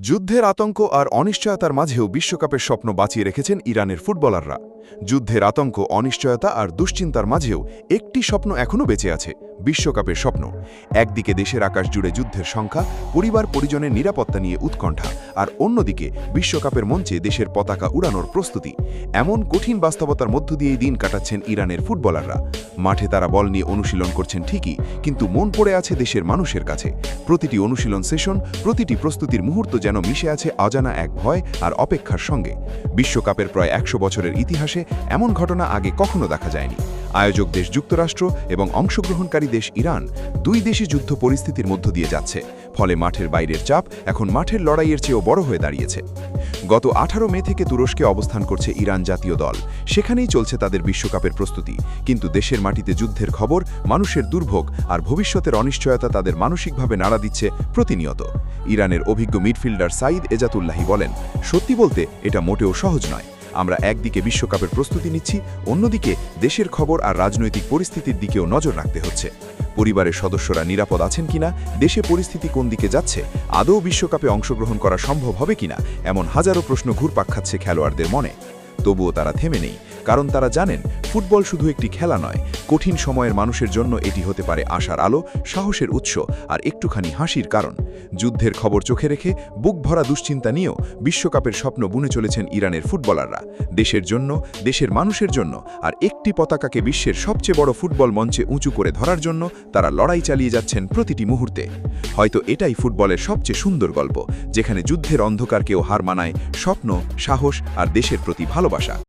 যুদ্ধের আতঙ্ক আর অনিশ্চয়তার মাঝেও বিশ্বকাপের স্বপ্ন বাঁচিয়ে রেখেছেন ইরানের ফুটবলাররা। যুদ্ধের আতঙ্ক, অনিশ্চয়তা আর দুশ্চিন্তার মাঝেও একটি স্বপ্ন এখনও বেঁচে আছে, বিশ্বকাপের স্বপ্ন। একদিকে দেশের আকাশ জুড়ে যুদ্ধের সংখ্যা, পরিবার পরিজনের নিরাপত্তা নিয়ে উৎকণ্ঠা, আর অন্যদিকে বিশ্বকাপের মঞ্চে দেশের পতাকা উড়ানোর প্রস্তুতি। এমন কঠিন বাস্তবতার মধ্য দিয়েই দিন কাটাচ্ছেন ইরানের ফুটবলাররা। মাঠে তারা বল নিয়ে অনুশীলন করছেন ঠিকই, কিন্তু মন পড়ে আছে দেশের মানুষের কাছে। প্রতিটি অনুশীলন সেশন, প্রতিটি প্রস্তুতির মুহূর্ত যেন মিশে আছে অজানা এক ভয় আর অপেক্ষার সঙ্গে। বিশ্বকাপের প্রায় ১০০ বছরের ইতিহাসে এমন ঘটনা আগে কখনো দেখা যায়নি। আয়োজক দেশ যুক্তরাষ্ট্র এবং অংশগ্রহণকারী দেশ ইরান, দুই দেশই যুদ্ধ পরিস্থিতির মধ্য দিয়ে যাচ্ছে। ফলে মাঠের বাইরের চাপ এখন মাঠের লড়াইয়ের চেয়েও বড় হয়ে দাঁড়িয়েছে। গত ১৮ মে থেকে তুরস্কে অবস্থান করছে ইরান জাতীয় দল। সেখানেই চলছে তাদের বিশ্বকাপের প্রস্তুতি। কিন্তু দেশের মাটিতে যুদ্ধের খবর, মানুষের দুর্ভোগ আর ভবিষ্যতের অনিশ্চয়তা তাদের মানসিকভাবে নাড়া দিচ্ছে প্রতিনিয়ত। ইরানের অভিজ্ঞ মিডফিল্ডার সাঈদ এজাতুল্লাহি বলেন, সত্যি বলতে এটা মোটেও সহজ নয়। আমরা একদিকে বিশ্বকাপের প্রস্তুতি নিচ্ছি, অন্যদিকে দেশের খবর আর রাজনৈতিক পরিস্থিতির দিকেও নজর রাখতে হচ্ছে। পরিবারের সদস্যরা নিরাপদ আছেন কিনা, দেশে পরিস্থিতি কোন দিকে যাচ্ছে, আদৌ বিশ্বকাপে অংশগ্রহণ করা সম্ভব হবে কিনা, এমন হাজারো প্রশ্ন ঘুরপাক খাচ্ছে খেলোয়াড়দের মনে। তবুও তারা থেমে নেই, কারণ তারা জানেন ফুটবল শুধু একটি খেলা নয়। কঠিন সময়ের মানুষের জন্য এটি হতে পারে আশার আলো, সাহসের উৎস আর একটুখানি হাসির কারণ। যুদ্ধের খবর চোখে রেখে বুক ভরা দুশ্চিন্তা নিয়েও বিশ্বকাপের স্বপ্ন বুনে চলেছেন ইরানের ফুটবলাররা। দেশের জন্য, দেশের মানুষের জন্য আর একটি পতাকাকে বিশ্বের সবচেয়ে বড় ফুটবল মঞ্চে উঁচু করে ধরার জন্য তারা লড়াই চালিয়ে যাচ্ছেন প্রতিটি মুহূর্তে। হয়তো এটাই ফুটবলের সবচেয়ে সুন্দর গল্প, যেখানে যুদ্ধের অন্ধকারকেও হার মানায় স্বপ্ন, সাহস আর দেশের প্রতি ভালোবাসা।